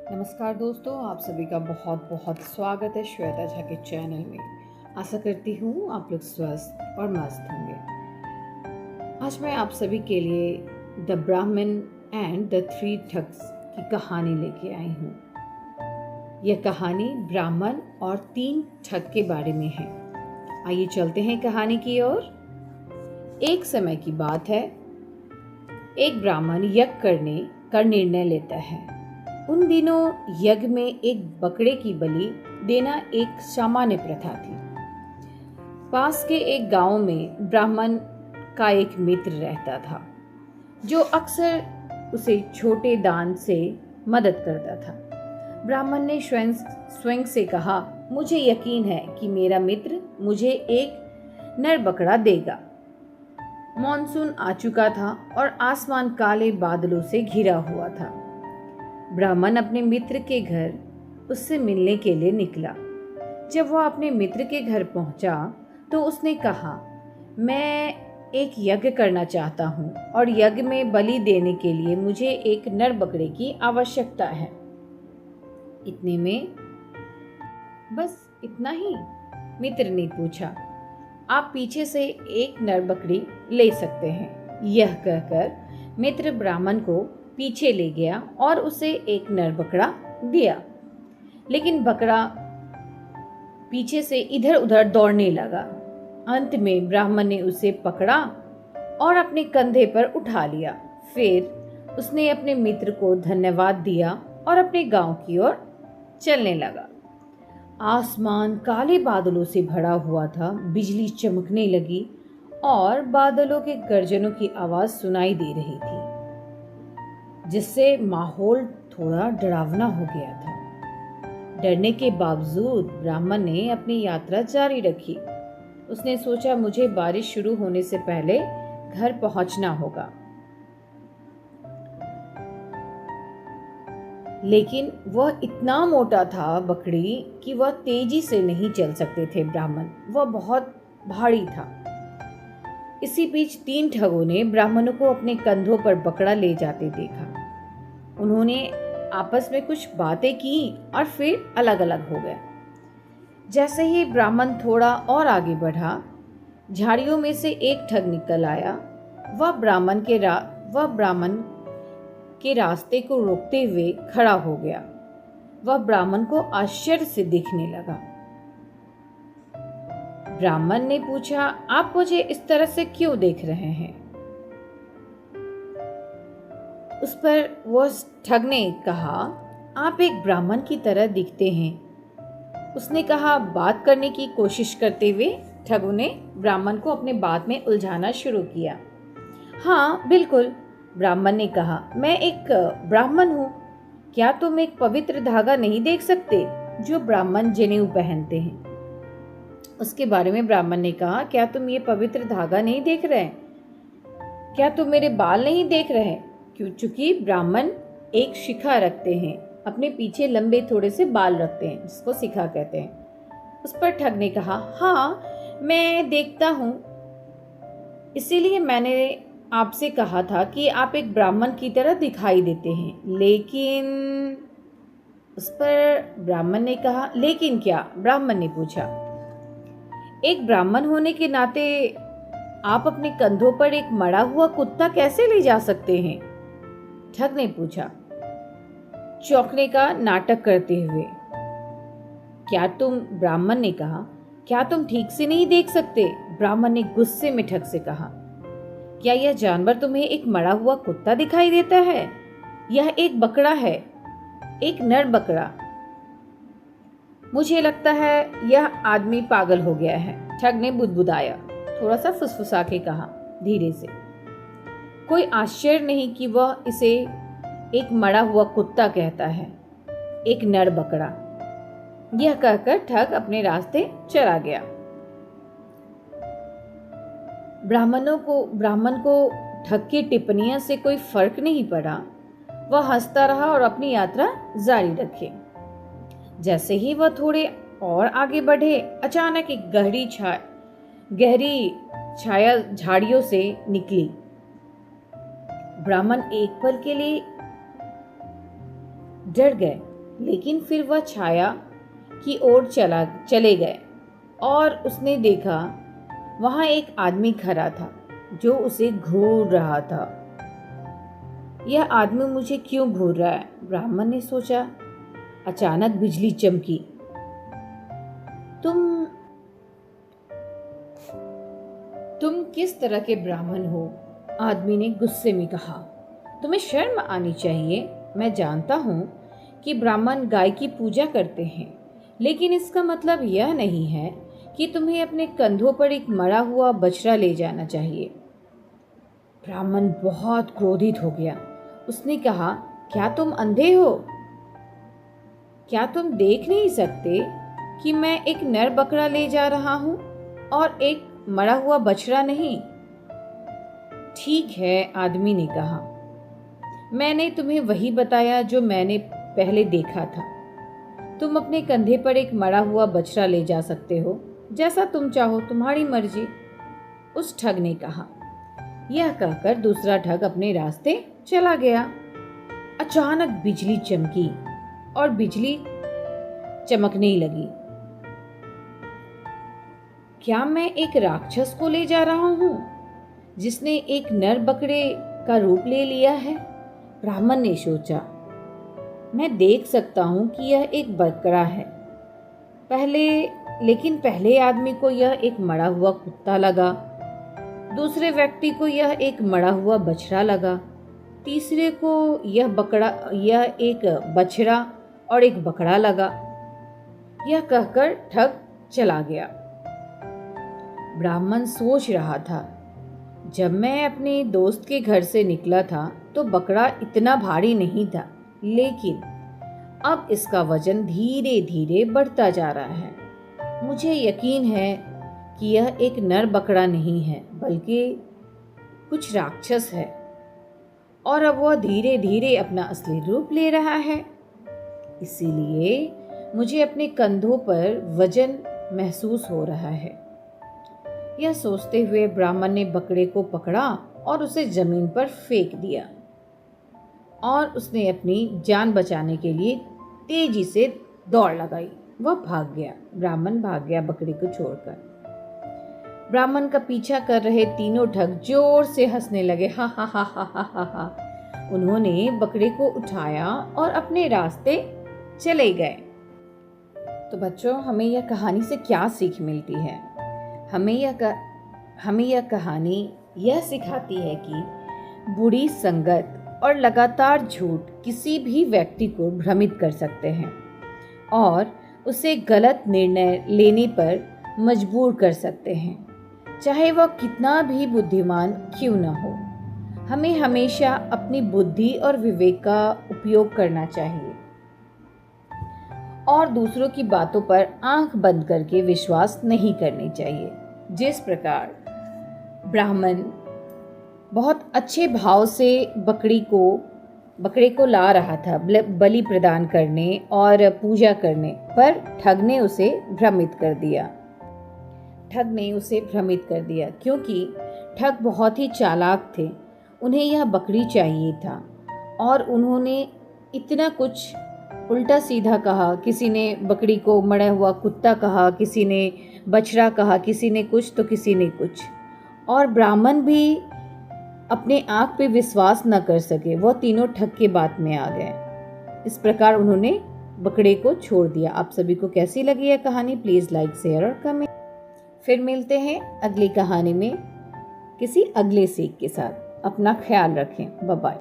नमस्कार दोस्तों, आप सभी का बहुत बहुत स्वागत है श्वेता झा के चैनल में। आशा करती हूँ आप लोग स्वस्थ और मस्त होंगे। आज मैं आप सभी के लिए द ब्राह्मण एंड द थ्री ठग्स की कहानी लेके आई हूँ। यह कहानी ब्राह्मण और 3 ठग के बारे में है। आइए चलते हैं कहानी की ओर। एक समय की बात है, एक ब्राह्मण यज्ञ करने का निर्णय लेता है। उन दिनों यज्ञ में एक बकरे की बलि देना एक सामान्य प्रथा थी। पास के एक गांव में ब्राह्मण का एक मित्र रहता था, जो अक्सर उसे छोटे दान से मदद करता था। ब्राह्मण ने स्वयं से कहा, मुझे यकीन है कि मेरा मित्र मुझे एक नर बकरा देगा। मॉनसून आ चुका था और आसमान काले बादलों से घिरा हुआ था। ब्राह्मण अपने मित्र के घर उससे मिलने के लिए निकला। जब वह अपने मित्र के घर पहुंचा तो उसने कहा, मैं एक यज्ञ करना चाहता हूं और यज्ञ में बलि देने के लिए मुझे एक नर बकरे की आवश्यकता है। इतने में बस इतना ही? मित्र ने पूछा। आप पीछे से एक नर बकरी ले सकते हैं। यह कहकर मित्र ब्राह्मण को पीछे ले गया और उसे एक नर बकरा दिया। लेकिन बकरा पीछे से इधर उधर दौड़ने लगा। अंत में ब्राह्मण ने उसे पकड़ा और अपने कंधे पर उठा लिया। फिर उसने अपने मित्र को धन्यवाद दिया और अपने गांव की ओर चलने लगा। आसमान काले बादलों से भरा हुआ था। बिजली चमकने लगी और बादलों के गर्जनों की आवाज सुनाई दे रही थी, जिससे माहौल थोड़ा डरावना हो गया था। डरने के बावजूद ब्राह्मण ने अपनी यात्रा जारी रखी। उसने सोचा, मुझे बारिश शुरू होने से पहले घर पहुंचना होगा। लेकिन वह इतना मोटा था बकरी कि वह तेजी से नहीं चल सकते थे। ब्राह्मण वह बहुत भारी था। इसी बीच 3 ठगों ने ब्राह्मणों को अपने कंधों पर बकरा ले जाते देखा। उन्होंने आपस में कुछ बातें की और फिर अलग अलग हो गए। जैसे ही ब्राह्मण थोड़ा और आगे बढ़ा, झाड़ियों में से एक ठग निकल आया। वह ब्राह्मण के रास्ते को रोकते हुए खड़ा हो गया। वह ब्राह्मण को आश्चर्य से देखने लगा। ब्राह्मण ने पूछा, आप मुझे इस तरह से क्यों देख रहे हैं? उस पर वह ठग ने कहा, आप एक ब्राह्मण की तरह दिखते हैं। उसने कहा। बात करने की कोशिश करते हुए ठगों ने ब्राह्मण को अपने बात में उलझाना शुरू किया। हाँ बिल्कुल, ब्राह्मण ने कहा, मैं एक ब्राह्मण हूँ। क्या तुम एक पवित्र धागा नहीं देख सकते जो ब्राह्मण जनेऊ पहनते हैं? उसके बारे में ब्राह्मण ने कहा, क्या तुम ये पवित्र धागा नहीं देख रहे? क्या तुम मेरे बाल नहीं देख रहे? चूंकि ब्राह्मण एक शिखा रखते हैं, अपने पीछे लंबे थोड़े से बाल रखते हैं, जिसको शिखा कहते हैं। उस पर ठग ने कहा, हाँ मैं देखता हूँ, इसीलिए मैंने आपसे कहा था कि आप एक ब्राह्मण की तरह दिखाई देते हैं। लेकिन उस पर ब्राह्मण ने कहा, लेकिन क्या? ब्राह्मण ने पूछा। एक ब्राह्मण होने के नाते आप अपने कंधों पर एक मरा हुआ कुत्ता कैसे ले जा सकते हैं? ठग ने पूछा, चौंकने का नाटक करते हुए। ब्राह्मण ने कहा, क्या तुम ठीक से नहीं देख सकते? ब्राह्मण ने गुस्से में ठग से कहा, क्या यह जानवर तुम्हें एक मरा हुआ कुत्ता दिखाई देता है? यह एक बकरा है, एक नर बकरा। मुझे लगता है यह आदमी पागल हो गया है। ठग ने बुदबुदाया, थोड़ा सा फुसफुसा के कहा, धीरे से। कोई आश्चर्य नहीं कि वह इसे एक मरा हुआ कुत्ता कहता है, एक नर बकरा। यह कहकर ठग अपने रास्ते चला गया। ब्राह्मण को ठग की टिप्पणियों से कोई फर्क नहीं पड़ा। वह हंसता रहा और अपनी यात्रा जारी रखे। जैसे ही वह थोड़े और आगे बढ़े, अचानक एक गहरी छाया झाड़ियों से निकली। ब्राह्मण एक पल के लिए डर गए लेकिन फिर वह छाया की ओर चले गए और उसने देखा वहां एक आदमी खड़ा था जो उसे घूर रहा था। यह आदमी मुझे क्यों घूर रहा है? ब्राह्मण ने सोचा। अचानक बिजली चमकी। तुम किस तरह के ब्राह्मण हो? आदमी ने गुस्से में कहा। तुम्हें शर्म आनी चाहिए। मैं जानता हूं कि ब्राह्मण गाय की पूजा करते हैं, लेकिन इसका मतलब यह नहीं है कि तुम्हें अपने कंधों पर एक मरा हुआ बछड़ा ले जाना चाहिए। ब्राह्मण बहुत क्रोधित हो गया। उसने कहा, क्या तुम अंधे हो? क्या तुम देख नहीं सकते कि मैं एक नर बकरा ले जा रहा हूं और एक मरा हुआ बछड़ा नहीं? ठीक है, आदमी ने कहा, मैंने तुम्हें वही बताया जो मैंने पहले देखा था। तुम अपने कंधे पर एक मरा हुआ बछड़ा ले जा सकते हो, जैसा तुम चाहो, तुम्हारी मर्जी। उस ठग ने कहा। यह कहकर दूसरा ठग अपने रास्ते चला गया। अचानक बिजली चमकी और बिजली चमकने लगी। क्या मैं एक राक्षस को ले जा रहा हूं जिसने एक नर बकरे का रूप ले लिया है? ब्राह्मण ने सोचा। मैं देख सकता हूं कि यह एक बकरा है। लेकिन पहले आदमी को यह एक मरा हुआ कुत्ता लगा, दूसरे व्यक्ति को यह एक मरा हुआ बछड़ा लगा, तीसरे को यह एक बछड़ा और एक बकरा लगा। यह कहकर ठग चला गया। ब्राह्मण सोच रहा था, जब मैं अपने दोस्त के घर से निकला था तो बकरा इतना भारी नहीं था, लेकिन अब इसका वजन धीरे धीरे बढ़ता जा रहा है। मुझे यकीन है कि यह एक नर बकरा नहीं है, बल्कि कुछ राक्षस है, और अब वह धीरे धीरे अपना असली रूप ले रहा है। इसीलिए मुझे अपने कंधों पर वजन महसूस हो रहा है। यह सोचते हुए ब्राह्मण ने बकरे को पकड़ा और उसे जमीन पर फेंक दिया, और उसने अपनी जान बचाने के लिए तेजी से दौड़ लगाई। वह भाग गया। ब्राह्मण भाग गया बकरे को छोड़कर। ब्राह्मण का पीछा कर रहे तीनों ठग जोर से हंसने लगे। हा हा हा हा हा हा हा। उन्होंने बकरे को उठाया और अपने रास्ते चले गए। तो बच्चों, हमें यह कहानी से क्या सीख मिलती है? हमें यह कहानी यह सिखाती है कि बुरी संगत और लगातार झूठ किसी भी व्यक्ति को भ्रमित कर सकते हैं और उसे गलत निर्णय लेने पर मजबूर कर सकते हैं, चाहे वह कितना भी बुद्धिमान क्यों न हो। हमें हमेशा अपनी बुद्धि और विवेक का उपयोग करना चाहिए और दूसरों की बातों पर आंख बंद करके विश्वास नहीं करनी चाहिए। जिस प्रकार ब्राह्मण बहुत अच्छे भाव से बकरे को ला रहा था बलि प्रदान करने और पूजा करने, पर ठग ने उसे भ्रमित कर दिया क्योंकि ठग बहुत ही चालाक थे। उन्हें यह बकरी चाहिए था और उन्होंने इतना कुछ उल्टा सीधा कहा। किसी ने बकरी को मरा हुआ कुत्ता कहा, किसी ने बछड़ा कहा, किसी ने कुछ तो किसी ने कुछ, और ब्राह्मण भी अपने आँख पे विश्वास न कर सके। वह तीनों ठग के बात में आ गए। इस प्रकार उन्होंने बकरे को छोड़ दिया। आप सभी को कैसी लगी यह कहानी? प्लीज़ लाइक, शेयर और कमेंट। फिर मिलते हैं अगली कहानी में किसी अगले सीख के साथ। अपना ख्याल रखें। Bye bye.